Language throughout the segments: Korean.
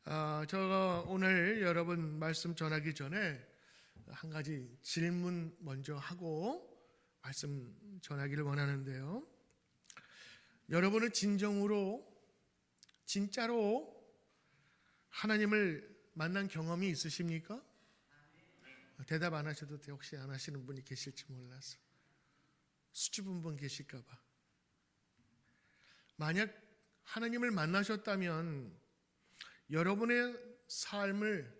제가 오늘 여러분 말씀 전하기 전에 한 가지 질문 먼저 하고 말씀 전하기를 원하는데요. 여러분은 진정으로 진짜로 하나님을 만난 경험이 있으십니까? 대답 안 하셔도 돼요. 혹시 안 하시는 분이 계실지 몰라서. 수줍은 분 계실까 봐. 만약 하나님을 만나셨다면 여러분의 삶을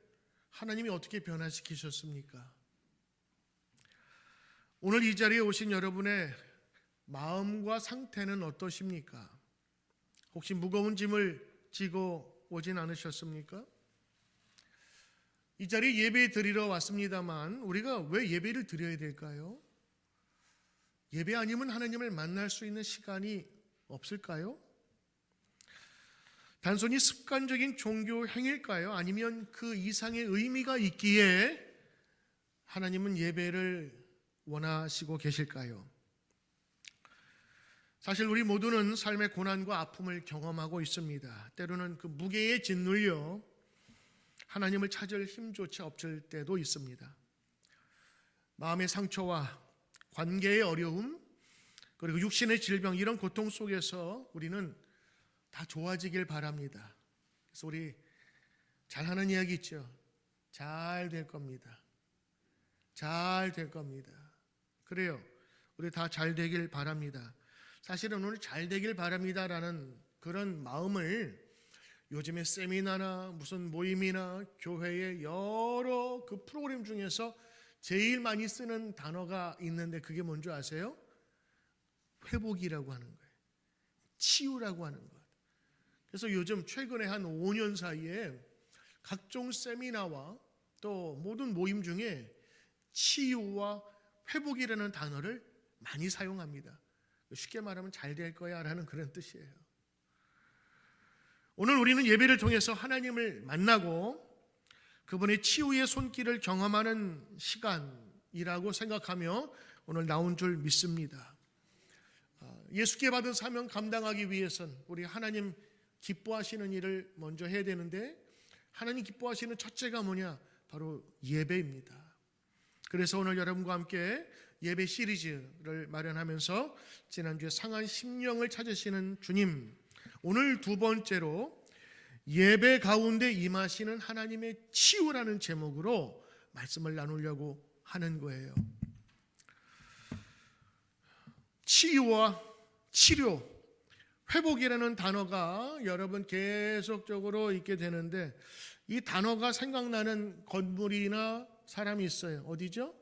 하나님이 어떻게 변화시키셨습니까? 오늘 이 자리에 오신 여러분의 마음과 상태는 어떠십니까? 혹시 무거운 짐을 지고 오진 않으셨습니까? 이 자리에 예배 드리러 왔습니다만 우리가 왜 예배를 드려야 될까요? 예배 아니면 하나님을 만날 수 있는 시간이 없을까요? 단순히 습관적인 종교 행위일까요? 아니면 그 이상의 의미가 있기에 하나님은 예배를 원하시고 계실까요? 사실 우리 모두는 삶의 고난과 아픔을 경험하고 있습니다. 때로는 그 무게에 짓눌려 하나님을 찾을 힘조차 없을 때도 있습니다. 마음의 상처와 관계의 어려움, 그리고 육신의 질병, 이런 고통 속에서 우리는 다 좋아지길 바랍니다. 그래서 우리 잘하는 이야기 있죠. 잘 될 겁니다. 잘 될 겁니다. 그래요. 우리 다 잘 되길 바랍니다. 사실은 오늘 잘 되길 바랍니다라는 그런 마음을 요즘에 세미나나 무슨 모임이나 교회의 여러 그 프로그램 중에서 제일 많이 쓰는 단어가 있는데 그게 뭔지 아세요? 회복이라고 하는 거예요. 치유라고 하는 거예요. 그래서 요즘 최근에 한 5년 사이에 각종 세미나와 또 모든 모임 중에 치유와 회복이라는 단어를 많이 사용합니다. 쉽게 말하면 잘 될 거야 라는 그런 뜻이에요. 오늘 우리는 예배를 통해서 하나님을 만나고 그분의 치유의 손길을 경험하는 시간이라고 생각하며 오늘 나온 줄 믿습니다. 예수께 받은 사명 감당하기 위해선 우리 하나님 기뻐하시는 일을 먼저 해야 되는데 하나님 기뻐하시는 첫째가 뭐냐? 바로 예배입니다. 그래서 오늘 여러분과 함께 예배 시리즈를 마련하면서 지난주에 상한 심령을 찾으시는 주님, 오늘 두 번째로 예배 가운데 임하시는 하나님의 치유라는 제목으로 말씀을 나누려고 하는 거예요. 치유와 치료, 회복이라는 단어가 여러분 계속적으로 있게 되는데 이 단어가 생각나는 건물이나 사람이 있어요. 어디죠?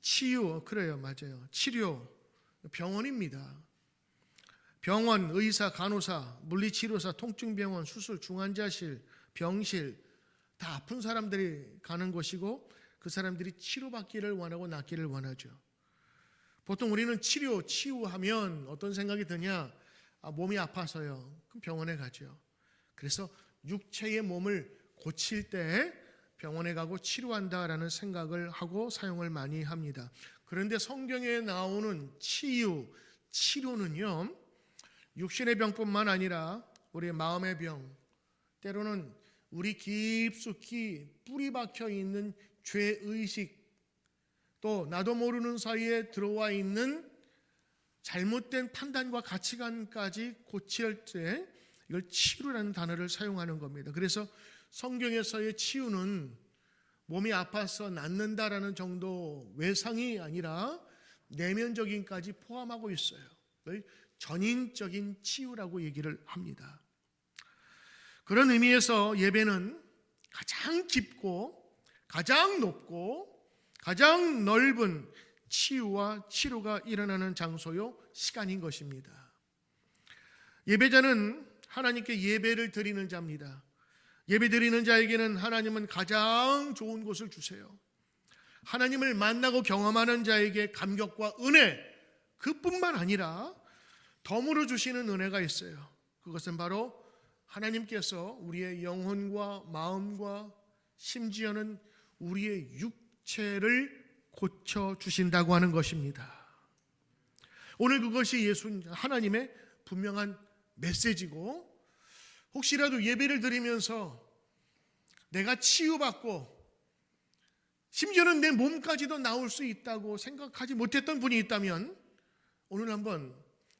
치유, 그래요. 맞아요. 치료, 병원입니다. 병원, 의사, 간호사, 물리치료사, 통증병원, 수술, 중환자실, 병실, 다 아픈 사람들이 가는 곳이고 그 사람들이 치료받기를 원하고 낫기를 원하죠. 보통 우리는 치유하면 어떤 생각이 드냐? 몸이 아파서요. 그럼 병원에 가죠. 그래서 육체의 몸을 고칠 때 병원에 가고 치료한다라는 생각을 하고 사용을 많이 합니다. 그런데 성경에 나오는 치료는요, 육신의 병뿐만 아니라 우리의 마음의 병, 때로는 우리 깊숙이 뿌리 박혀 있는 죄의식, 또 나도 모르는 사이에 들어와 있는 잘못된 판단과 가치관까지 고칠 때 이걸 치유라는 단어를 사용하는 겁니다. 그래서 성경에서의 치유는 몸이 아파서 낫는다라는 정도 외상이 아니라 내면적인까지 포함하고 있어요. 전인적인 치유라고 얘기를 합니다. 그런 의미에서 예배는 가장 깊고 가장 높고 가장 넓은 치유와 치료가 일어나는 장소요, 시간인 것입니다. 예배자는 하나님께 예배를 드리는 자입니다. 예배 드리는 자에게는 하나님은 가장 좋은 곳을 주세요. 하나님을 만나고 경험하는 자에게 감격과 은혜, 그뿐만 아니라 덤으로 주시는 은혜가 있어요. 그것은 바로 하나님께서 우리의 영혼과 마음과 심지어는 우리의 육체를 고쳐주신다고 하는 것입니다. 오늘 그것이 하나님의 분명한 메시지고 혹시라도 예배를 드리면서 내가 치유받고 심지어는 내 몸까지도 나올 수 있다고 생각하지 못했던 분이 있다면 오늘 한번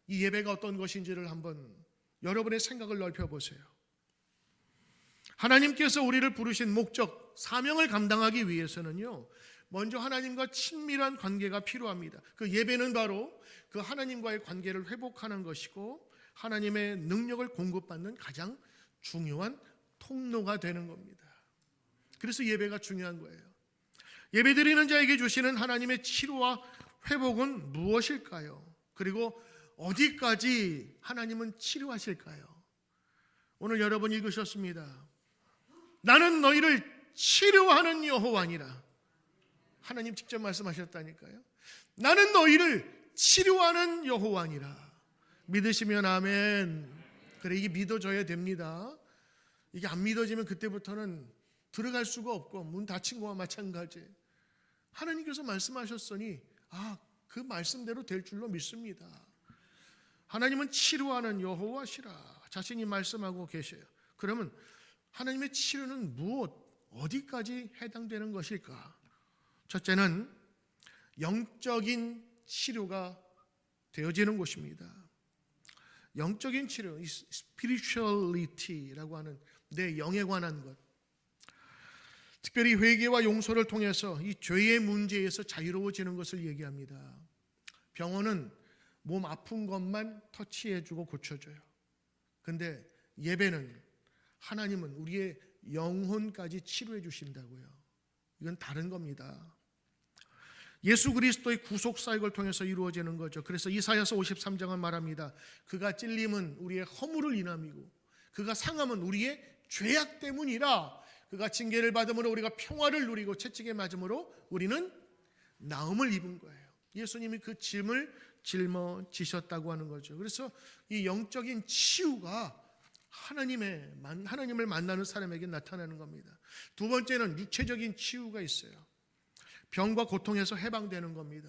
이 예배가 어떤 것인지를 한번 여러분의 생각을 넓혀보세요. 하나님께서 우리를 부르신 목적, 사명을 감당하기 위해서는요, 먼저 하나님과 친밀한 관계가 필요합니다. 그 예배는 바로 그 하나님과의 관계를 회복하는 것이고 하나님의 능력을 공급받는 가장 중요한 통로가 되는 겁니다. 그래서 예배가 중요한 거예요. 예배드리는 자에게 주시는 하나님의 치료와 회복은 무엇일까요? 그리고 어디까지 하나님은 치료하실까요? 오늘 여러분 읽으셨습니다. 나는 너희를 치료하는 여호와니라. 하나님 직접 말씀하셨다니까요. 나는 너희를 치료하는 여호와니라. 믿으시면 아멘. 그래, 이게 믿어져야 됩니다. 이게 안 믿어지면 그때부터는 들어갈 수가 없고 문 닫힌 거와 마찬가지. 하나님께서 말씀하셨으니 그 말씀대로 될 줄로 믿습니다. 하나님은 치료하는 여호와시라 자신이 말씀하고 계셔요. 그러면 하나님의 치료는 무엇, 어디까지 해당되는 것일까? 첫째는 영적인 치료가 되어지는 곳입니다. 영적인 치료, spirituality라고 하는 내 영에 관한 것. 특별히 회개와 용서를 통해서 이 죄의 문제에서 자유로워지는 것을 얘기합니다. 병원은 몸 아픈 것만 터치해주고 고쳐줘요. 근데 예배는 하나님은 우리의 영혼까지 치료해 주신다고요. 이건 다른 겁니다. 예수 그리스도의 구속 사역을 통해서 이루어지는 거죠. 그래서 이사야서 53장은 말합니다. 그가 찔림은 우리의 허물을 인함이고 그가 상함은 우리의 죄악 때문이라. 그가 징계를 받음으로 우리가 평화를 누리고 채찍에 맞음으로 우리는 나음을 입은 거예요. 예수님이 그 짐을 짊어지셨다고 하는 거죠. 그래서 이 영적인 치유가 하나님을 만나는 사람에게 나타나는 겁니다. 두 번째는 육체적인 치유가 있어요. 병과 고통에서 해방되는 겁니다.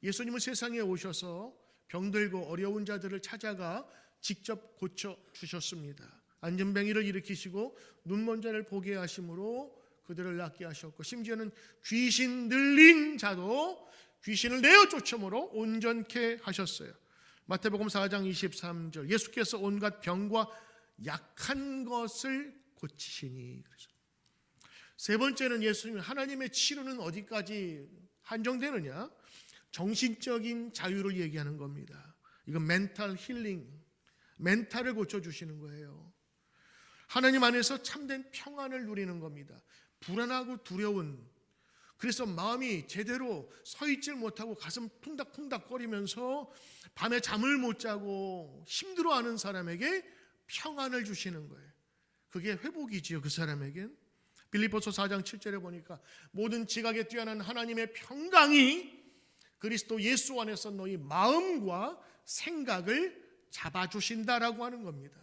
예수님은 세상에 오셔서 병들고 어려운 자들을 찾아가 직접 고쳐주셨습니다. 안진뱅이를 일으키시고 눈먼 자를 보게 하심으로 그들을 낫게 하셨고 심지어는 귀신 들린 자도 귀신을 내어 쫓음으로 온전케 하셨어요. 마태복음 4장 23절 예수께서 온갖 병과 약한 것을 고치시니. 그래서 세 번째는 예수님 하나님의 치료는 어디까지 한정되느냐? 정신적인 자유를 얘기하는 겁니다. 이건 멘탈 힐링, 멘탈을 고쳐주시는 거예요. 하나님 안에서 참된 평안을 누리는 겁니다. 불안하고 두려운, 그래서 마음이 제대로 서 있질 못하고 가슴 쿵닥쿵닥 거리면서 밤에 잠을 못 자고 힘들어하는 사람에게 평안을 주시는 거예요. 그게 회복이지요. 그 사람에겐. 빌립보서 4장 7절에 보니까 모든 지각에 뛰어난 하나님의 평강이 그리스도 예수 안에서 너희 마음과 생각을 잡아주신다라고 하는 겁니다.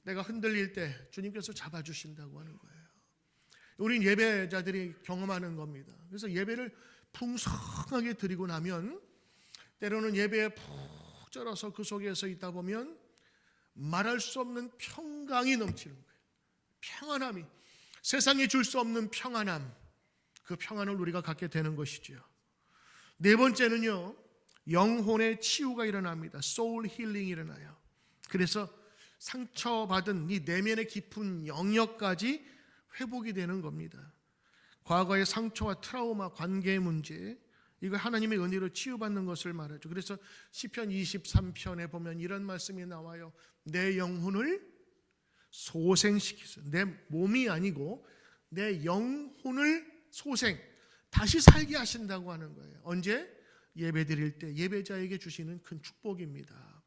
내가 흔들릴 때 주님께서 잡아주신다고 하는 거예요. 우린 예배자들이 경험하는 겁니다. 그래서 예배를 풍성하게 드리고 나면 때로는 예배에 푹 쩔어서 그 속에서 있다 보면 말할 수 없는 평강이 넘치는 거예요. 평안함이, 세상이 줄 수 없는 평안함, 그 평안을 우리가 갖게 되는 것이죠. 네 번째는요, 영혼의 치유가 일어납니다. 소울 힐링이 일어나요. 그래서 상처받은 이 내면의 깊은 영역까지 회복이 되는 겁니다. 과거의 상처와 트라우마, 관계의 문제, 이거 하나님의 은혜로 치유받는 것을 말하죠. 그래서 시편 23편에 보면 이런 말씀이 나와요. 내 영혼을 소생시키소. 내 몸이 아니고 내 영혼을 소생, 다시 살게 하신다고 하는 거예요. 언제? 예배 드릴 때 예배자에게 주시는 큰 축복입니다.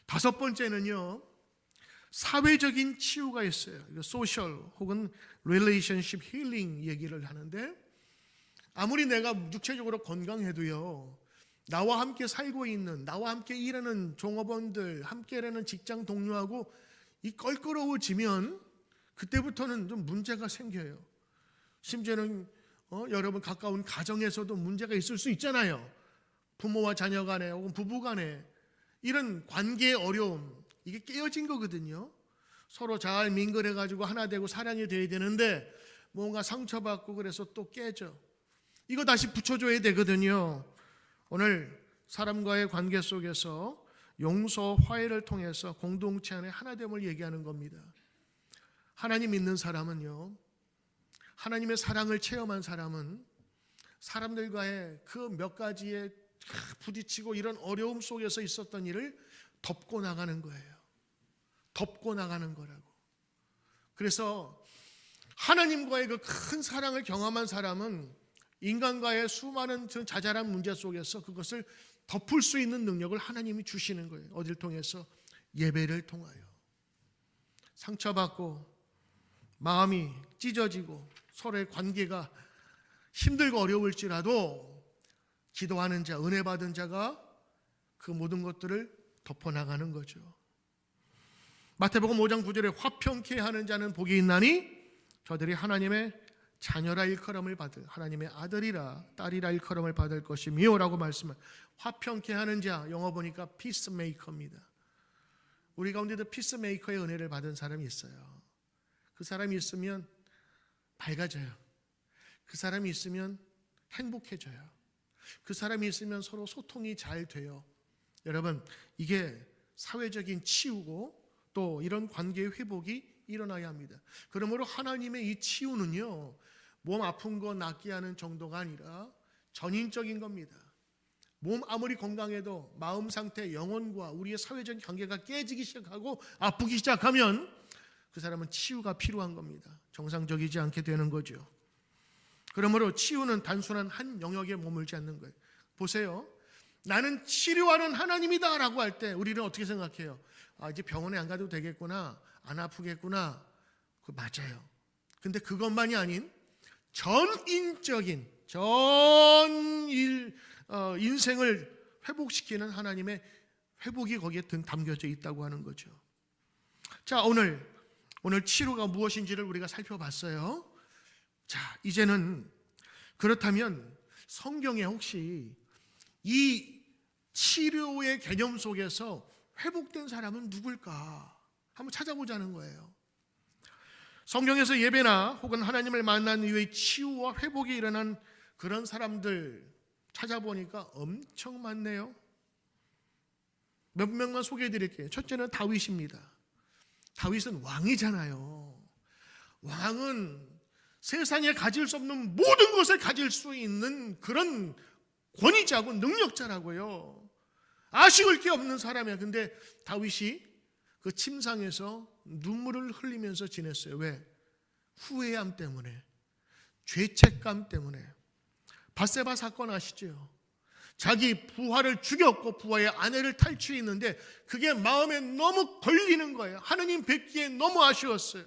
다섯 번째는요, 사회적인 치유가 있어요. 이거 소셜 혹은 relationship healing 얘기를 하는데, 아무리 내가 육체적으로 건강해도요, 나와 함께 살고 있는, 나와 함께 일하는 종업원들, 함께 일하는 직장 동료하고 이 껄끄러워지면 그때부터는 좀 문제가 생겨요. 심지어는 여러분 가까운 가정에서도 문제가 있을 수 있잖아요. 부모와 자녀 간에 혹은 부부 간에 이런 관계의 어려움, 이게 깨어진 거거든요. 서로 잘 민글해가지고 하나 되고 사랑이 돼야 되는데 뭔가 상처받고 그래서 또 깨져. 이거 다시 붙여줘야 되거든요. 오늘 사람과의 관계 속에서 용서, 화해를 통해서 공동체 안에 하나됨을 얘기하는 겁니다. 하나님 믿는 사람은요, 하나님의 사랑을 체험한 사람은 사람들과의 그 몇 가지의 부딪히고 이런 어려움 속에서 있었던 일을 덮고 나가는 거예요. 덮고 나가는 거라고. 그래서 하나님과의 그 큰 사랑을 경험한 사람은 인간과의 수많은 자잘한 문제 속에서 그것을 덮을 수 있는 능력을 하나님이 주시는 거예요. 어딜 통해서? 예배를 통하여. 상처받고 마음이 찢어지고 서로의 관계가 힘들고 어려울지라도 기도하는 자, 은혜 받은 자가 그 모든 것들을 덮어나가는 거죠. 마태복음 5장 9절에 화평케 하는 자는 복이 있나니 저들이 하나님의 자녀라 일컬음을 받을, 하나님의 아들이라 딸이라 일컬음을 받을 것이며 라고 말씀을. 화평케 하는 자, 영어 보니까 피스메이커입니다. 우리 가운데도 피스메이커의 은혜를 받은 사람이 있어요. 그 사람이 있으면 밝아져요. 그 사람이 있으면 행복해져요. 그 사람이 있으면 서로 소통이 잘 돼요. 여러분, 이게 사회적인 치유고 또 이런 관계의 회복이 일어나야 합니다. 그러므로 하나님의 이 치유는요, 몸 아픈 거 낫게 하는 정도가 아니라 전인적인 겁니다. 몸 아무리 건강해도 마음 상태, 영혼과 우리의 사회적인 관계가 깨지기 시작하고 아프기 시작하면 그 사람은 치유가 필요한 겁니다. 정상적이지 않게 되는 거죠. 그러므로 치유는 단순한 한 영역에 머물지 않는 거예요. 보세요. 나는 치료하는 하나님이다 라고 할 때 우리는 어떻게 생각해요? 이제 병원에 안 가도 되겠구나, 안 아프겠구나. 그 맞아요. 근데 그것만이 아닌 전인적인 인생을 회복시키는 하나님의 회복이 거기에 담겨져 있다고 하는 거죠. 자, 오늘 치료가 무엇인지를 우리가 살펴봤어요. 자, 이제는 그렇다면 성경에 혹시 이 치료의 개념 속에서 회복된 사람은 누굴까? 한번 찾아보자는 거예요. 성경에서 예배나 혹은 하나님을 만난 이후에 치유와 회복이 일어난 그런 사람들 찾아보니까 엄청 많네요. 몇 명만 소개해 드릴게요. 첫째는 다윗입니다. 다윗은 왕이잖아요. 왕은 세상에 가질 수 없는 모든 것을 가질 수 있는 그런 권위자고 능력자라고요. 아쉬울 게 없는 사람이야. 근데 다윗이 그 침상에서 눈물을 흘리면서 지냈어요. 왜? 후회함 때문에, 죄책감 때문에. 밧세바 사건 아시죠? 자기 부하를 죽였고 부하의 아내를 탈취했는데 그게 마음에 너무 걸리는 거예요. 하느님 뵙기에 너무 아쉬웠어요.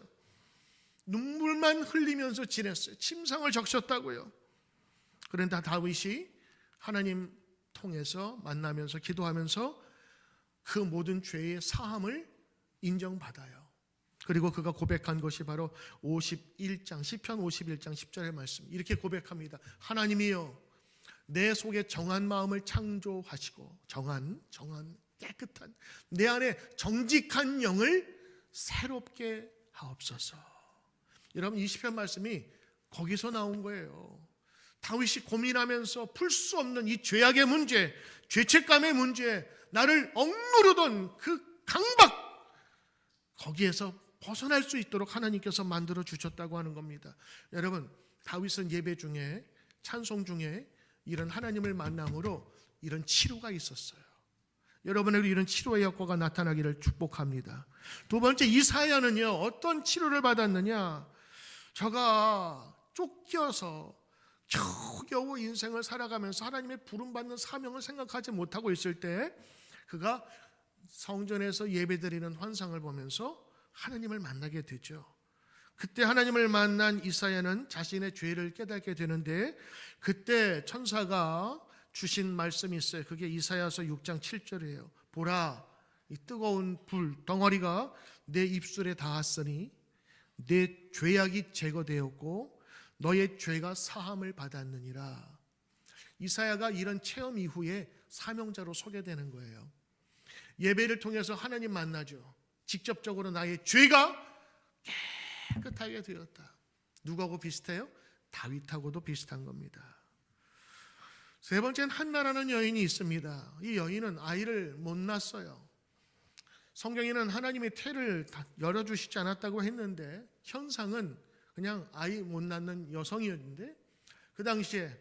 눈물만 흘리면서 지냈어요. 침상을 적셨다고요. 그런데 다윗이 하나님 통해서 만나면서 기도하면서 그 모든 죄의 사함을 인정받아요. 그리고 그가 고백한 것이 바로 51장 시편 51장 10절의 말씀. 이렇게 고백합니다. 하나님이여, 내 속에 정한 마음을 창조하시고 정한 깨끗한 내 안에 정직한 영을 새롭게 하옵소서. 여러분, 이 시편 말씀이 거기서 나온 거예요. 다윗이 고민하면서 풀 수 없는 이 죄악의 문제, 죄책감의 문제, 나를 억누르던 그 강박, 거기에서 벗어날 수 있도록 하나님께서 만들어 주셨다고 하는 겁니다. 여러분, 다윗은 예배 중에, 찬송 중에 이런 하나님을 만남으로 이런 치료가 있었어요. 여러분에게 이런 치료의 효과가 나타나기를 축복합니다. 두 번째, 이사야는요, 어떤 치료를 받았느냐? 저가 쫓겨서 겨우겨우 인생을 살아가면서 하나님의 부름받는 사명을 생각하지 못하고 있을 때 그가 성전에서 예배드리는 환상을 보면서 하나님을 만나게 되죠. 그때 하나님을 만난 이사야는 자신의 죄를 깨닫게 되는데 그때 천사가 주신 말씀이 있어요. 그게 이사야서 6장 7절이에요. 보라, 이 뜨거운 불 덩어리가 내 입술에 닿았으니 내 죄악이 제거되었고 너의 죄가 사함을 받았느니라. 이사야가 이런 체험 이후에 사명자로 소개되는 거예요. 예배를 통해서 하나님 만나죠. 직접적으로 나의 죄가 깨끗하게 되었다. 누구하고 비슷해요? 다윗하고도 비슷한 겁니다. 세 번째는 한나라는 여인이 있습니다. 이 여인은 아이를 못 낳았어요. 성경에는 하나님의 태를 열어주시지 않았다고 했는데 현상은 그냥 아이 못 낳는 여성이었는데, 그 당시에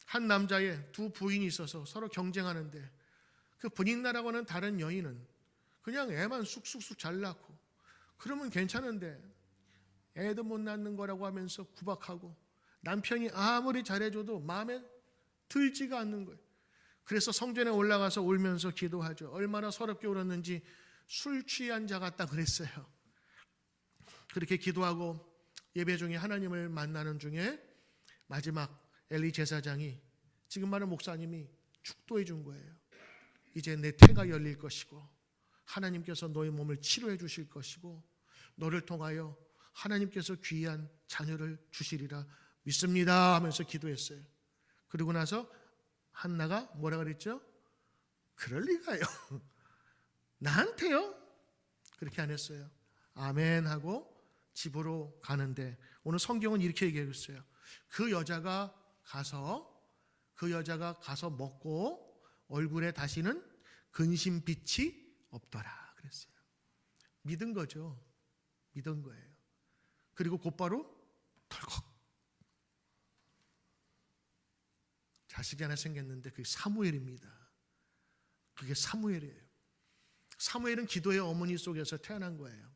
한 남자의 두 부인이 있어서 서로 경쟁하는데, 그 분인나라고 하는 다른 여인은 그냥 애만 쑥쑥쑥 잘 낳고, 그러면 괜찮은데 애도 못 낳는 거라고 하면서 구박하고, 남편이 아무리 잘해줘도 마음에 들지가 않는 거예요. 그래서 성전에 올라가서 울면서 기도하죠. 얼마나 서럽게 울었는지 술 취한 자 같다 그랬어요. 그렇게 기도하고 예배 중에 하나님을 만나는 중에 마지막 엘리 제사장이, 지금 말하는 목사님이 축도해 준 거예요. 이제 내 태가 열릴 것이고 하나님께서 너의 몸을 치료해 주실 것이고 너를 통하여 하나님께서 귀한 자녀를 주시리라 믿습니다 하면서 기도했어요. 그리고 나서 한나가 뭐라 그랬죠? 그럴 리가요. 나한테요? 그렇게 안 했어요. 아멘 하고 집으로 가는데, 오늘 성경은 이렇게 얘기하고 있어요. 그 여자가 가서 먹고 얼굴에 다시는 근심빛이 없더라 그랬어요. 믿은 거죠. 믿은 거예요. 그리고 곧바로 덜컥 자식이 하나 생겼는데 그게 사무엘입니다. 그게 사무엘이에요. 사무엘은 기도의 어머니 속에서 태어난 거예요.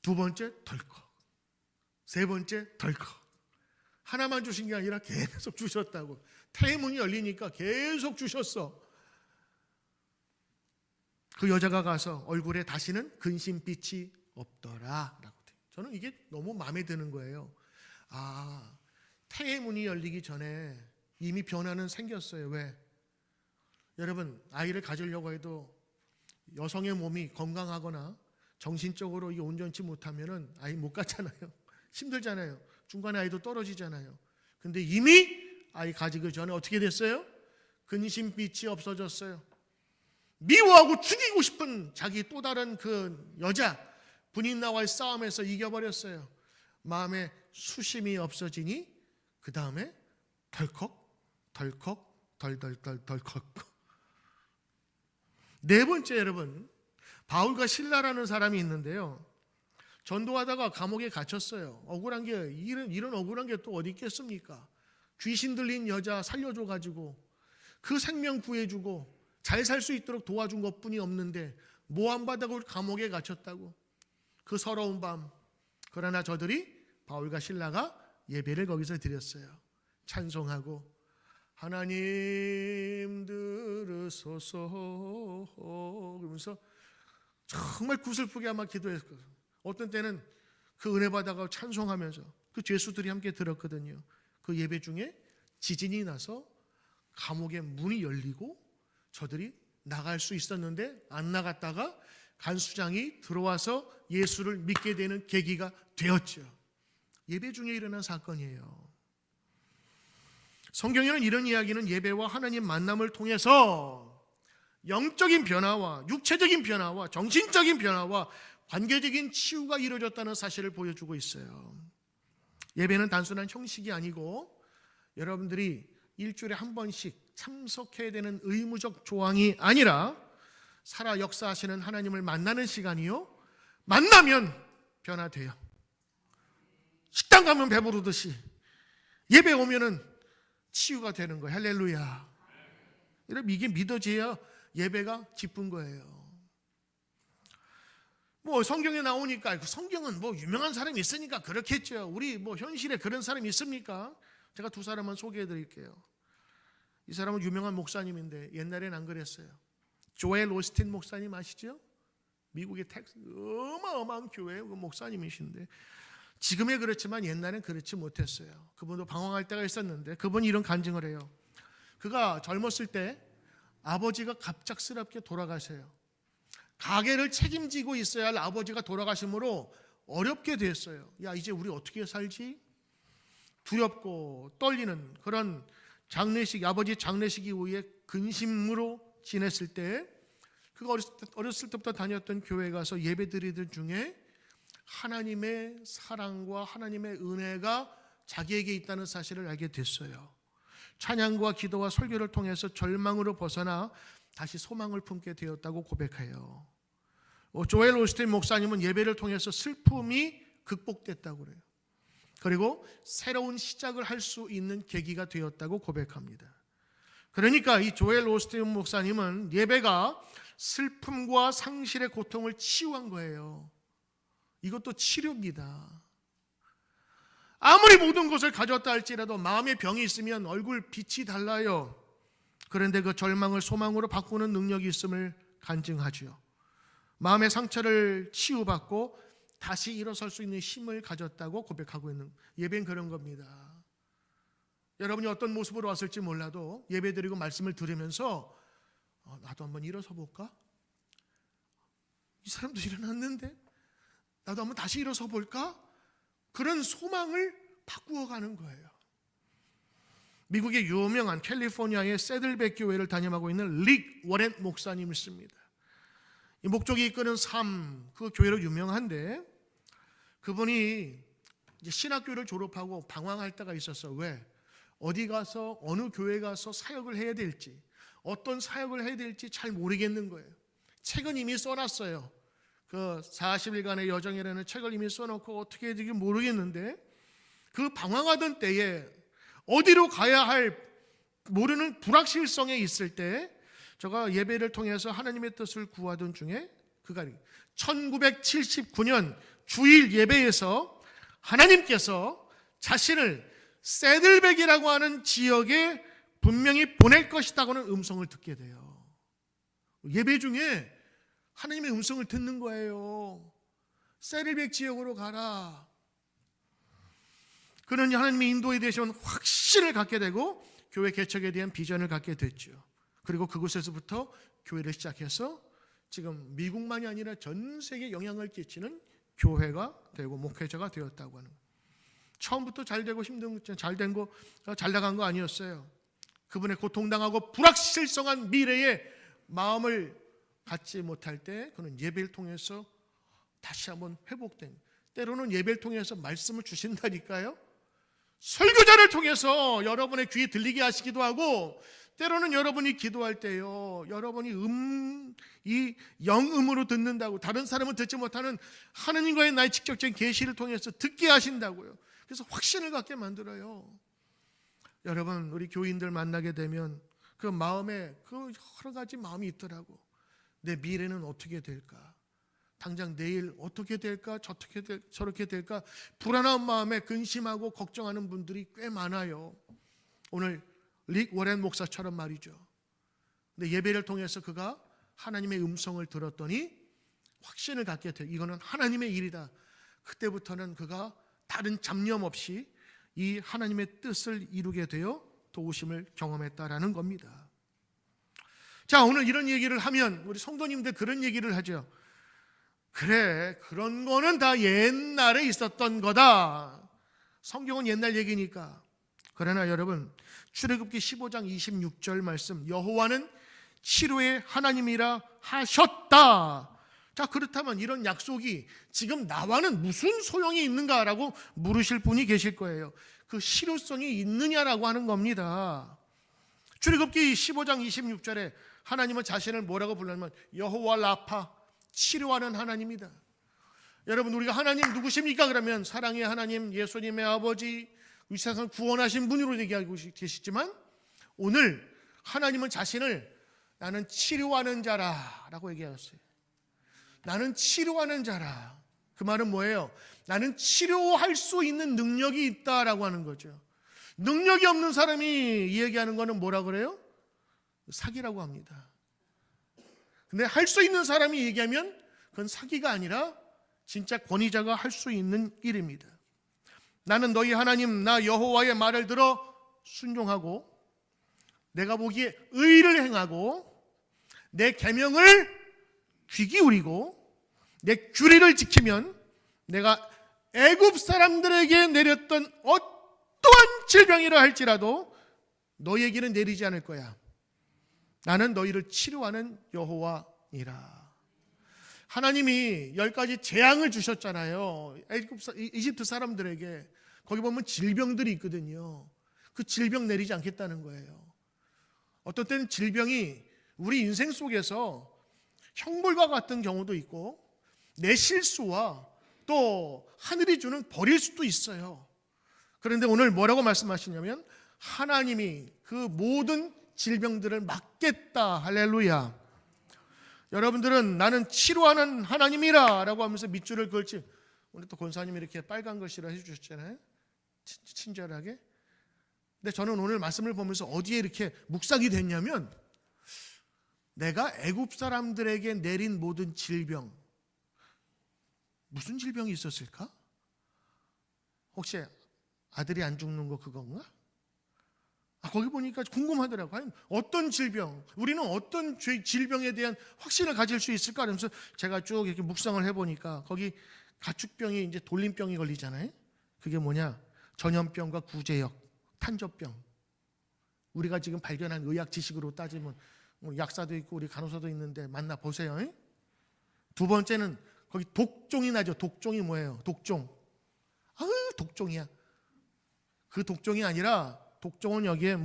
두 번째 덜컥, 세 번째 덜컥. 하나만 주신 게 아니라 계속 주셨다고. 태의 문이 열리니까 계속 주셨어. 그 여자가 가서 얼굴에 다시는 근심빛이 없더라 라고 돼요. 저는 이게 너무 마음에 드는 거예요. 태의 문이 열리기 전에 이미 변화는 생겼어요. 왜? 여러분, 아이를 가지려고 해도 여성의 몸이 건강하거나 정신적으로 이게 온전치 못하면은 아이 못 갖잖아요. 힘들잖아요. 중간에 아이도 떨어지잖아요. 근데 이미 아이 가지기 전에 어떻게 됐어요? 근심빛이 없어졌어요. 미워하고 죽이고 싶은 자기 또 다른 그 여자 분인나와의 싸움에서 이겨버렸어요. 마음에 수심이 없어지니 그 다음에 덜컥 네 번째, 여러분, 바울과 실라라는 사람이 있는데요. 전도하다가 감옥에 갇혔어요. 억울한 게 이런 억울한 게 또 어디 있겠습니까? 귀신 들린 여자 살려줘가지고 그 생명 구해주고 잘 살 수 있도록 도와준 것뿐이 없는데 모함받아고 감옥에 갇혔다고. 그 서러운 밤, 그러나 저들이 바울과 실라가 예배를 거기서 드렸어요. 찬송하고 하나님 들으소서 그러면서 정말 구슬프게 아마 기도했거든요. 어떤 때는 그 은혜 받아가 찬송하면서 그 죄수들이 함께 들었거든요. 그 예배 중에 지진이 나서 감옥의 문이 열리고 저들이 나갈 수 있었는데 안 나갔다가 간수장이 들어와서 예수를 믿게 되는 계기가 되었죠. 예배 중에 일어난 사건이에요. 성경에는 이런 이야기는 예배와 하나님 만남을 통해서 영적인 변화와 육체적인 변화와 정신적인 변화와 관계적인 치유가 이루어졌다는 사실을 보여주고 있어요. 예배는 단순한 형식이 아니고 여러분들이 일주일에 한 번씩 참석해야 되는 의무적 조항이 아니라 살아 역사하시는 하나님을 만나는 시간이요. 만나면 변화돼요. 식당 가면 배부르듯이 예배 오면은 치유가 되는 거예요. 할렐루야. 여러분, 이게 믿어져야 예배가 기쁜 거예요. 뭐 성경에 나오니까 성경은 뭐 유명한 사람이 있으니까 그렇겠죠. 우리 뭐 현실에 그런 사람이 있습니까? 제가 두 사람만 소개해 드릴게요. 이 사람은 유명한 목사님인데 옛날엔 안 그랬어요. 조엘 오스틴 목사님 아시죠? 미국의 텍사스 어마어마한 교회 목사님이신데 지금에 그렇지만 옛날엔 그렇지 못했어요. 그분도 방황할 때가 있었는데 그분이 이런 간증을 해요. 그가 젊었을 때 아버지가 갑작스럽게 돌아가셔요. 가게를 책임지고 있어야 할 아버지가 돌아가심으로 어렵게 됐어요. 야, 이제 우리 어떻게 살지? 두렵고 떨리는 그런 장례식, 아버지 장례식 이후에 근심으로 지냈을 때 그가 어렸을 때부터 다녔던 교회 가서 예배드리던 중에 하나님의 사랑과 하나님의 은혜가 자기에게 있다는 사실을 알게 됐어요. 찬양과 기도와 설교를 통해서 절망으로 벗어나 다시 소망을 품게 되었다고 고백해요. 조엘 오스틴 목사님은 예배를 통해서 슬픔이 극복됐다고 그래요. 그리고 새로운 시작을 할 수 있는 계기가 되었다고 고백합니다. 그러니까 이 조엘 오스틴 목사님은 예배가 슬픔과 상실의 고통을 치유한 거예요. 이것도 치료입니다. 아무리 모든 것을 가졌다 할지라도 마음의 병이 있으면 얼굴 빛이 달라요. 그런데 그 절망을 소망으로 바꾸는 능력이 있음을 간증하죠. 마음의 상처를 치유받고 다시 일어설 수 있는 힘을 가졌다고 고백하고 있는 예배는 그런 겁니다. 여러분이 어떤 모습으로 왔을지 몰라도 예배드리고 말씀을 들으면서 나도 한번 일어서 볼까? 이 사람도 일어났는데 나도 한번 다시 일어서 볼까? 그런 소망을 바꾸어가는 거예요. 미국의 유명한 캘리포니아의 세들백 교회를 담임하고 있는 릭 워렌 목사님을 씁니다. 이 목적이 이끄는 삶, 그 교회로 유명한데 그분이 이제 신학교를 졸업하고 방황할 때가 있었어. 왜? 어디 가서 어느 교회 가서 사역을 해야 될지, 어떤 사역을 해야 될지 잘 모르겠는 거예요. 책은 이미 써놨어요. 그 40일간의 여정이라는 책을 이미 써놓고 어떻게 해야 될지 모르겠는데 그 방황하던 때에 어디로 가야 할 모르는 불확실성에 있을 때 제가 예배를 통해서 하나님의 뜻을 구하던 중에 그가 1979년 주일 예배에서 하나님께서 자신을 세들백이라고 하는 지역에 분명히 보낼 것이라고는 음성을 듣게 돼요. 예배 중에 하나님의 음성을 듣는 거예요. 세들백 지역으로 가라. 그는 하나님의 인도에 대해서 확신을 갖게 되고 교회 개척에 대한 비전을 갖게 됐죠. 그리고 그곳에서부터 교회를 시작해서 지금 미국만이 아니라 전 세계에 영향을 끼치는 교회가 되고 목회자가 되었다고 하는 거예요. 처음부터 잘 되고 잘 나간 거 아니었어요. 그분의 고통당하고 불확실성한 미래에 마음을 갖지 못할 때 그는 예배를 통해서 다시 한번 회복된, 때로는 예배를 통해서 말씀을 주신다니까요. 설교자를 통해서 여러분의 귀에 들리게 하시기도 하고 때로는 여러분이 기도할 때요, 여러분이 이 영음으로 듣는다고, 다른 사람은 듣지 못하는 하느님과의 나의 직접적인 계시를 통해서 듣게 하신다고요. 그래서 확신을 갖게 만들어요. 여러분, 우리 교인들 만나게 되면 그 마음에 그 여러 가지 마음이 있더라고. 내 미래는 어떻게 될까? 당장 내일 어떻게 될까? 저렇게 될까? 불안한 마음에 근심하고 걱정하는 분들이 꽤 많아요. 오늘 릭 워렌 목사처럼 말이죠. 근데 예배를 통해서 그가 하나님의 음성을 들었더니 확신을 갖게 돼. 이거는 하나님의 일이다. 그때부터는 그가 다른 잡념 없이 이 하나님의 뜻을 이루게 되어 도우심을 경험했다라는 겁니다. 자, 오늘 이런 얘기를 하면 우리 성도님들 그런 얘기를 하죠. 그래, 그런 거는 다 옛날에 있었던 거다. 성경은 옛날 얘기니까. 그러나 여러분, 출애굽기 15장 26절 말씀, 여호와는 치료의 하나님이라 하셨다. 자, 그렇다면 이런 약속이 지금 나와는 무슨 소용이 있는가라고 물으실 분이 계실 거예요. 그 실효성이 있느냐라고 하는 겁니다. 출애굽기 15장 26절에 하나님은 자신을 뭐라고 불렀냐면 여호와 라파, 치료하는 하나님이다. 여러분, 우리가 하나님 누구십니까? 그러면 사랑의 하나님, 예수님의 아버지, 이 세상 구원하신 분으로 얘기하고 계시지만 오늘 하나님은 자신을 나는 치료하는 자라라고 얘기하셨어요. 나는 치료하는 자라. 그 말은 뭐예요? 나는 치료할 수 있는 능력이 있다라고 하는 거죠. 능력이 없는 사람이 얘기하는 거는 뭐라 그래요? 사기라고 합니다. 근데 할 수 있는 사람이 얘기하면 그건 사기가 아니라 진짜 권위자가 할 수 있는 일입니다. 나는 너희 하나님 나 여호와의 말을 들어 순종하고 내가 보기에 의를 행하고 내 계명을 귀 기울이고 내 규례를 지키면 내가 애굽 사람들에게 내렸던 어떠한 질병이라 할지라도 너희에게는 내리지 않을 거야. 나는 너희를 치료하는 여호와입니다. 하나님이 10가지 재앙을 주셨잖아요. 이집트 사람들에게. 거기 보면 질병들이 있거든요. 그 질병 내리지 않겠다는 거예요. 어떤 때는 질병이 우리 인생 속에서 형벌과 같은 경우도 있고 내 실수와 또 하늘이 주는 벌일 수도 있어요. 그런데 오늘 뭐라고 말씀하시냐면 하나님이 그 모든 질병들을 막겠다. 할렐루야. 여러분들은 나는 치료하는 하나님이라 라고 하면서 밑줄을 그을지. 오늘 또 권사님이 이렇게 빨간 글씨로 해주셨잖아요. 친절하게. 근데 저는 오늘 말씀을 보면서 어디에 이렇게 묵상이 됐냐면 내가 애굽 사람들에게 내린 모든 질병, 무슨 질병이 있었을까? 혹시 아들이 안 죽는 거 그건가? 거기 보니까 궁금하더라고요. 어떤 질병, 우리는 어떤 질병에 대한 확신을 가질 수 있을까? 그러면서 제가 쭉 이렇게 묵상을 해보니까 거기 가축병이 이제 돌림병이 걸리잖아요. 그게 뭐냐? 전염병과 구제역, 탄저병. 우리가 지금 발견한 의학 지식으로 따지면 약사도 있고 우리 간호사도 있는데 만나 보세요. 두 번째는 거기 독종이 나죠. 독종이 뭐예요? 독종. 독종이야. 그 독종이 아니라 독종은 여기에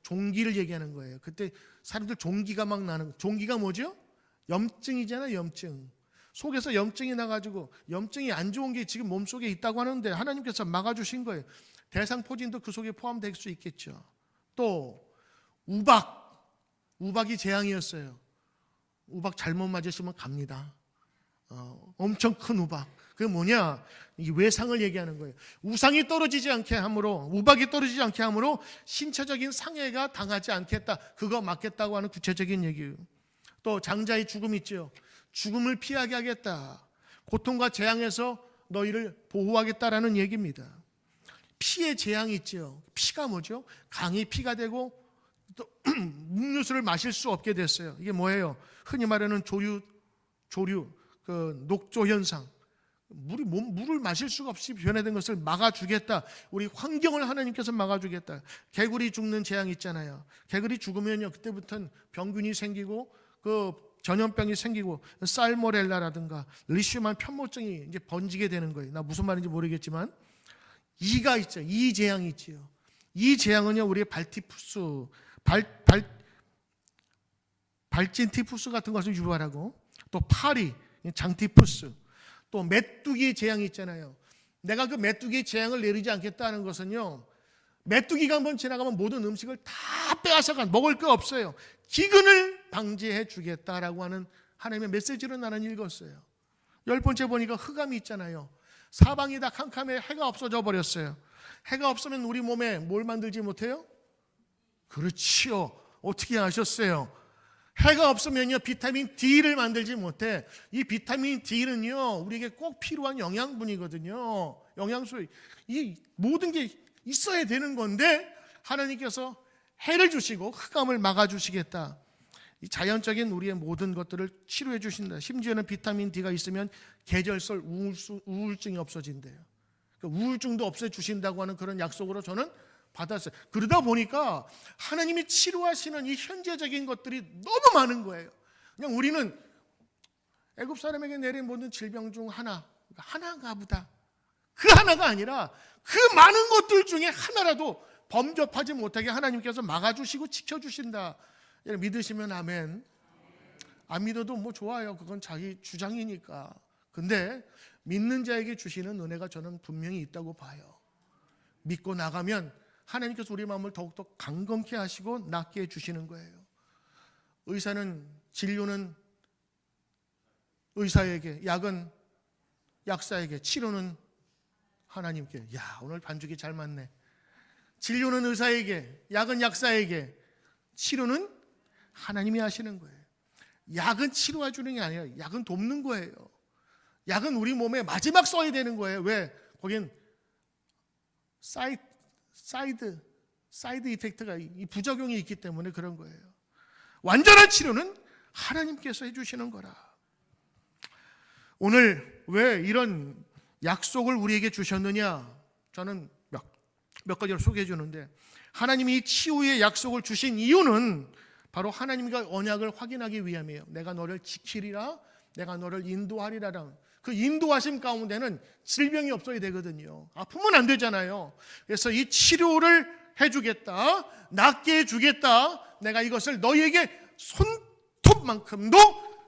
종기를 얘기하는 거예요. 그때 사람들 종기가 막 나는, 종기가 뭐죠? 염증이잖아요. 염증. 속에서 염증이 나가지고 염증이 안 좋은 게 지금 몸속에 있다고 하는데 하나님께서 막아주신 거예요. 대상포진도 그 속에 포함될 수 있겠죠. 또 우박이 재앙이었어요. 우박 잘못 맞으시면 갑니다. 엄청 큰 우박. 그게 뭐냐? 이 외상을 얘기하는 거예요. 우상이 떨어지지 않게 함으로, 우박이 떨어지지 않게 함으로 신체적인 상해가 당하지 않겠다. 그거 막겠다고 하는 구체적인 얘기예요. 또 장자의 죽음 있죠. 죽음을 피하게 하겠다. 고통과 재앙에서 너희를 보호하겠다라는 얘기입니다. 피의 재앙이 있죠. 피가 뭐죠? 강이 피가 되고 또 음료수를 마실 수 없게 됐어요. 이게 뭐예요? 흔히 말하는 조류, 그 녹조 현상. 물을 마실 수가 없이 변화된 것을 막아주겠다. 우리 환경을 하나님께서 막아주겠다. 개구리 죽는 재앙 있잖아요. 개구리 죽으면요, 그때부터는 병균이 생기고 그 전염병이 생기고 살모렐라라든가 리슈만 편모증이 이제 번지게 되는 거예요. 나 무슨 말인지 모르겠지만 이가 있죠. 이 재앙이 있지요. 이 재앙은요, 우리의 발티푸스, 발진 티푸스 같은 것을 유발하고 또 파리, 장티푸스, 또 메뚜기 재앙이 있잖아요. 내가 그 메뚜기 재앙을 내리지 않겠다는 것은요, 메뚜기가 한번 지나가면 모든 음식을 다 빼앗아간, 먹을 거 없어요. 기근을 방지해 주겠다라고 하는 하나님의 메시지를 나는 읽었어요. 10번째 보니까 흑암이 있잖아요. 사방이 다 캄캄해. 해가 없어져 버렸어요. 해가 없으면 우리 몸에 뭘 만들지 못해요? 그렇지요. 어떻게 아셨어요? 해가 없으면요, 비타민 D를 만들지 못해. 이 비타민 D는요, 우리에게 꼭 필요한 영양분이거든요. 영양소, 이 모든 게 있어야 되는 건데 하나님께서 해를 주시고 흑암을 막아주시겠다. 이 자연적인 우리의 모든 것들을 치료해 주신다. 심지어는 비타민 D가 있으면 계절성 우울증이 없어진대요. 그러니까 우울증도 없애주신다고 하는 그런 약속으로 저는 받았어요. 그러다 보니까 하나님이 치료하시는 이 현재적인 것들이 너무 많은 거예요. 그냥 우리는 애굽 사람에게 내린 모든 질병 중 하나가 보다. 그 하나가 아니라 그 많은 것들 중에 하나라도 범접하지 못하게 하나님께서 막아주시고 지켜주신다. 믿으시면 아멘. 안 믿어도 뭐 좋아요. 그건 자기 주장이니까. 근데 믿는 자에게 주시는 은혜가 저는 분명히 있다고 봐요. 믿고 나가면 하나님께서 우리 마음을 더욱더 강건케 하시고 낫게 해주시는 거예요. 진료는 의사에게, 약은 약사에게, 치료는 하나님께. 야, 오늘 반죽이 잘 맞네. 진료는 의사에게, 약은 약사에게, 치료는 하나님이 하시는 거예요. 약은 치료해 주는 게 아니라 약은 돕는 거예요. 약은 우리 몸에 마지막 써야 되는 거예요. 왜? 거긴 사이드 이펙트가, 이 부작용이 있기 때문에 그런 거예요. 완전한 치료는 하나님께서 해주시는 거라. 오늘 왜 이런 약속을 우리에게 주셨느냐? 저는 몇 가지를 소개해 주는데, 하나님이 이 치유의 약속을 주신 이유는 바로 하나님과 언약을 확인하기 위함이에요. 내가 너를 지키리라, 내가 너를 인도하리라. 그 인도하심 가운데는 질병이 없어야 되거든요. 아프면 안 되잖아요. 그래서 이 치료를 해주겠다, 낫게 해주겠다, 내가 이것을 너희에게 손톱만큼도,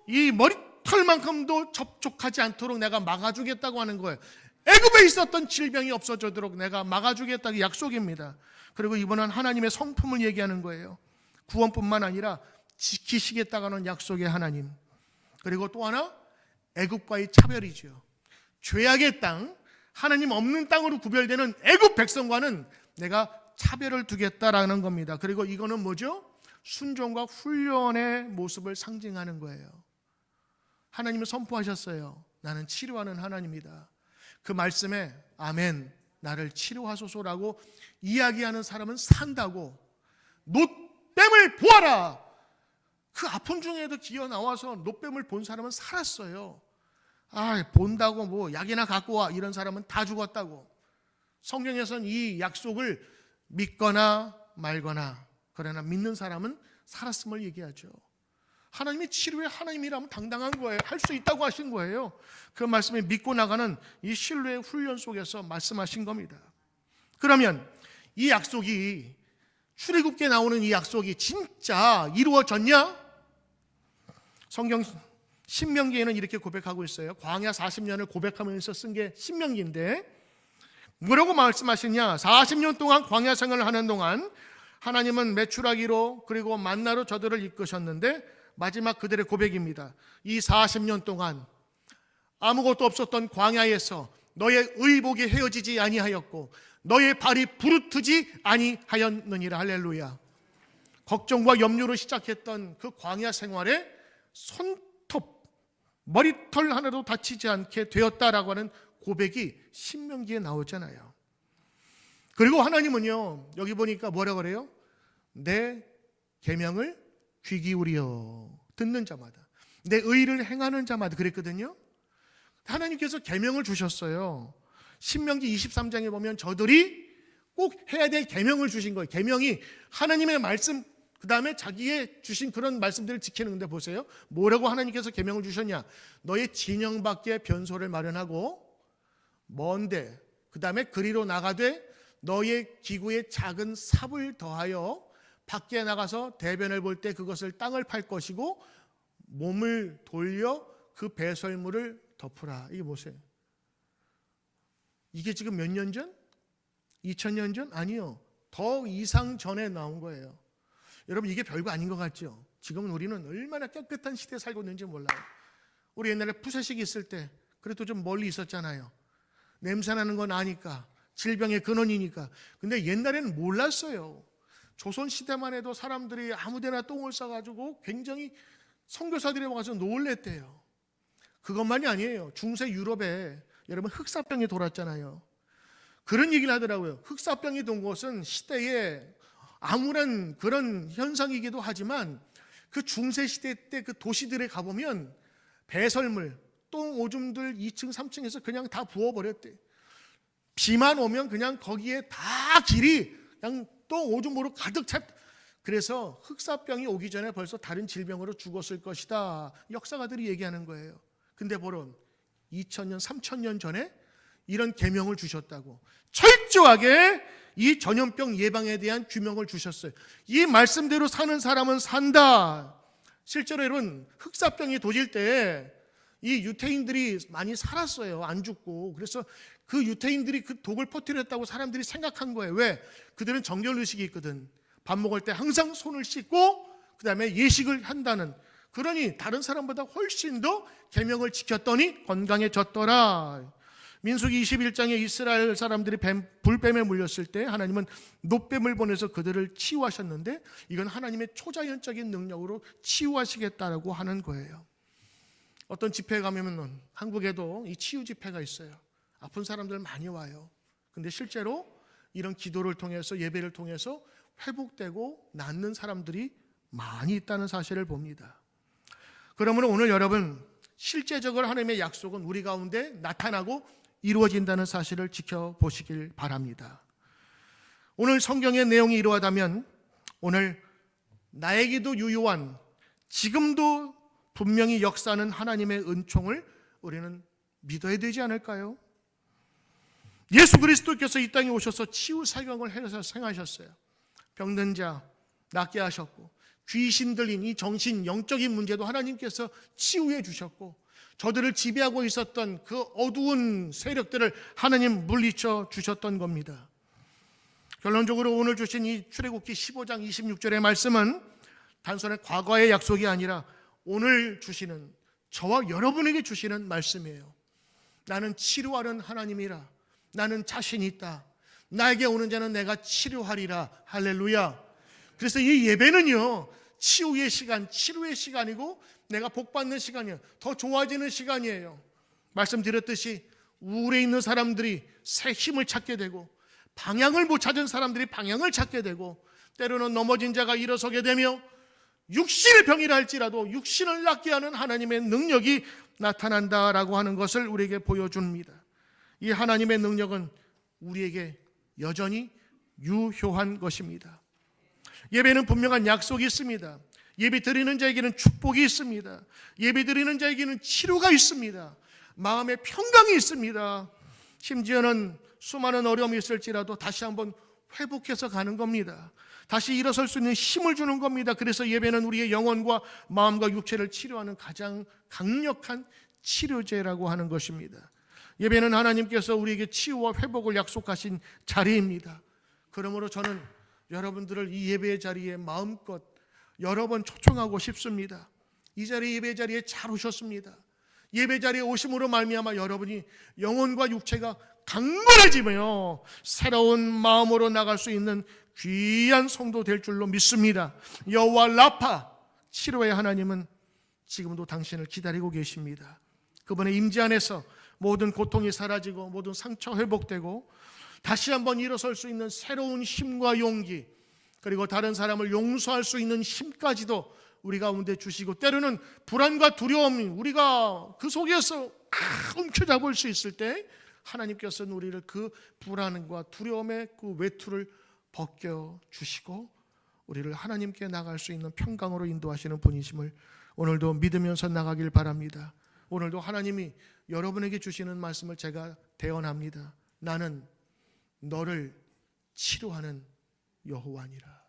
이 머리털만큼도 접촉하지 않도록 내가 막아주겠다고 하는 거예요. 애굽에 있었던 질병이 없어지도록 내가 막아주겠다는 약속입니다. 그리고 이번은 하나님의 성품을 얘기하는 거예요. 구원뿐만 아니라 지키시겠다고 하는 약속의 하나님. 그리고 또 하나, 애굽과의 차별이죠. 죄악의 땅, 하나님 없는 땅으로 구별되는 애굽 백성과는 내가 차별을 두겠다라는 겁니다. 그리고 이거는 뭐죠? 순종과 훈련의 모습을 상징하는 거예요. 하나님은 선포하셨어요. 나는 치료하는 하나님이다. 그 말씀에 아멘, 나를 치료하소서라고 이야기하는 사람은 산다고. 놋뱀을 보아라. 그 아픔 중에도 기어 나와서 놋뱀을 본 사람은 살았어요. 본다고 뭐 약이나 갖고 와 이런 사람은 다 죽었다고. 성경에서는 이 약속을 믿거나 말거나, 그러나 믿는 사람은 살았음을 얘기하죠. 하나님이 치료의 하나님이라면 당당한 거예요. 할 수 있다고 하신 거예요. 그 말씀을 믿고 나가는 이 신뢰의 훈련 속에서 말씀하신 겁니다. 그러면 이 약속이, 출애굽기에 나오는 이 약속이 진짜 이루어졌냐? 성경 신명기에는 이렇게 고백하고 있어요. 광야 40년을 고백하면서 쓴 게 신명기인데 뭐라고 말씀하시냐? 40년 동안 광야 생활을 하는 동안 하나님은 메추라기로 그리고 만나로 저들을 이끄셨는데 마지막 그들의 고백입니다. 이 40년 동안 아무것도 없었던 광야에서 너의 의복이 헤어지지 아니하였고 너의 발이 부르트지 아니하였느니라. 할렐루야. 걱정과 염려로 시작했던 그 광야 생활에 손톱, 머리털 하나도 다치지 않게 되었다라고 하는 고백이 신명기에 나오잖아요. 그리고 하나님은요, 여기 보니까 뭐라 그래요? 내 계명을 귀 기울여 듣는 자마다, 내 의를 행하는 자마다 그랬거든요. 하나님께서 계명을 주셨어요. 신명기 23장에 보면 저들이 꼭 해야 될 계명을 주신 거예요. 계명이 하나님의 말씀, 그 다음에 자기의 주신 그런 말씀들을 지키는 건데 보세요. 뭐라고 하나님께서 계명을 주셨냐? 너의 진영 밖에 변소를 마련하고 먼데, 그 다음에 그리로 나가되 너의 기구에 작은 삽을 더하여 밖에 나가서 대변을 볼 때 그것을 땅을 팔 것이고 몸을 돌려 그 배설물을 덮으라. 이게 보세요. 이게 지금 몇 년 전? 2000년 전? 아니요. 더 이상 전에 나온 거예요. 여러분, 이게 별거 아닌 것 같죠? 지금은 우리는 얼마나 깨끗한 시대에 살고 있는지 몰라요. 우리 옛날에 푸세식 있을 때 그래도 좀 멀리 있었잖아요. 냄새나는 건 아니까, 질병의 근원이니까. 근데 옛날에는 몰랐어요. 조선시대만 해도 사람들이 아무데나 똥을 싸가지고 굉장히 선교사들이 와서 놀랬대요. 그것만이 아니에요. 중세 유럽에 여러분 흑사병이 돌았잖아요. 그런 얘기를 하더라고요. 흑사병이 돈 곳은 시대에 아무런 그런 현상이기도 하지만 그 중세 시대 때 그 도시들에 가보면 배설물, 똥 오줌들 2층 3층에서 그냥 다 부어버렸대. 비만 오면 그냥 거기에 다 길이 그냥 똥 오줌으로 가득 찼. 그래서 흑사병이 오기 전에 벌써 다른 질병으로 죽었을 것이다, 역사가들이 얘기하는 거예요. 근데 보론 2000년 3000년 전에 이런 계명을 주셨다고, 철저하게 이 전염병 예방에 대한 규명을 주셨어요. 이 말씀대로 사는 사람은 산다. 실제로 여러분, 흑사병이 도질 때 이 유태인들이 많이 살았어요. 안 죽고. 그래서 그 유태인들이 그 독을 퍼뜨렸다고 사람들이 생각한 거예요. 왜? 그들은 정결의식이 있거든. 밥 먹을 때 항상 손을 씻고 그 다음에 예식을 한다는. 그러니 다른 사람보다 훨씬 더 계명을 지켰더니 건강해졌더라. 민수기 21장에 이스라엘 사람들이 불뱀에 물렸을 때 하나님은 놋뱀을 보내서 그들을 치유하셨는데 이건 하나님의 초자연적인 능력으로 치유하시겠다라고 하는 거예요. 어떤 집회에 가면 한국에도 이 치유 집회가 있어요. 아픈 사람들 많이 와요. 근데 실제로 이런 기도를 통해서, 예배를 통해서 회복되고 낫는 사람들이 많이 있다는 사실을 봅니다. 그러므로 오늘 여러분, 실제적으로 하나님의 약속은 우리 가운데 나타나고 이루어진다는 사실을 지켜보시길 바랍니다. 오늘 성경의 내용이 이러하다면 오늘 나에게도 유효한, 지금도 분명히 역사하는 하나님의 은총을 우리는 믿어야 되지 않을까요? 예수 그리스도께서 이 땅에 오셔서 치유 사경을 해서 행하셨어요. 병든 자 낫게 하셨고, 귀신 들린 이 정신 영적인 문제도 하나님께서 치유해 주셨고, 저들을 지배하고 있었던 그 어두운 세력들을 하나님 물리쳐 주셨던 겁니다. 결론적으로 오늘 주신 이 출애굽기 15장 26절의 말씀은 단순히 과거의 약속이 아니라 오늘 주시는, 저와 여러분에게 주시는 말씀이에요. 나는 치료하는 하나님이라. 나는 자신 있다. 나에게 오는 자는 내가 치료하리라. 할렐루야. 그래서 이 예배는요, 치유의 시간, 치료의 시간이고 내가 복받는 시간이에요. 더 좋아지는 시간이에요. 말씀드렸듯이 우울해 있는 사람들이 새 힘을 찾게 되고, 방향을 못 찾은 사람들이 방향을 찾게 되고, 때로는 넘어진 자가 일어서게 되며, 육신의 병이라 할지라도 육신을 낫게 하는 하나님의 능력이 나타난다라고 하는 것을 우리에게 보여줍니다. 이 하나님의 능력은 우리에게 여전히 유효한 것입니다. 예배는 분명한 약속이 있습니다. 예배 드리는 자에게는 축복이 있습니다. 예배 드리는 자에게는 치료가 있습니다. 마음의 평강이 있습니다. 심지어는 수많은 어려움이 있을지라도 다시 한번 회복해서 가는 겁니다. 다시 일어설 수 있는 힘을 주는 겁니다. 그래서 예배는 우리의 영혼과 마음과 육체를 치료하는 가장 강력한 치료제라고 하는 것입니다. 예배는 하나님께서 우리에게 치유와 회복을 약속하신 자리입니다. 그러므로 저는 여러분들을 이 예배의 자리에 마음껏 여러 번 초청하고 싶습니다. 이 자리에, 예배 자리에 잘 오셨습니다. 예배 자리에 오심으로 말미암아 여러분이 영혼과 육체가 강건해지며 새로운 마음으로 나갈 수 있는 귀한 성도 될 줄로 믿습니다. 여호와 라파, 치료의 하나님은 지금도 당신을 기다리고 계십니다. 그분의 임재 안에서 모든 고통이 사라지고 모든 상처 회복되고 다시 한번 일어설 수 있는 새로운 힘과 용기, 그리고 다른 사람을 용서할 수 있는 힘까지도 우리 가운데 주시고, 때로는 불안과 두려움이 우리가 그 속에서 움켜잡을 수 있을 때 하나님께서는 우리를 그 불안과 두려움의 그 외투를 벗겨주시고 우리를 하나님께 나갈 수 있는 평강으로 인도하시는 분이심을 오늘도 믿으면서 나가길 바랍니다. 오늘도 하나님이 여러분에게 주시는 말씀을 제가 대언합니다. 나는 너를 치료하는 여호와니라.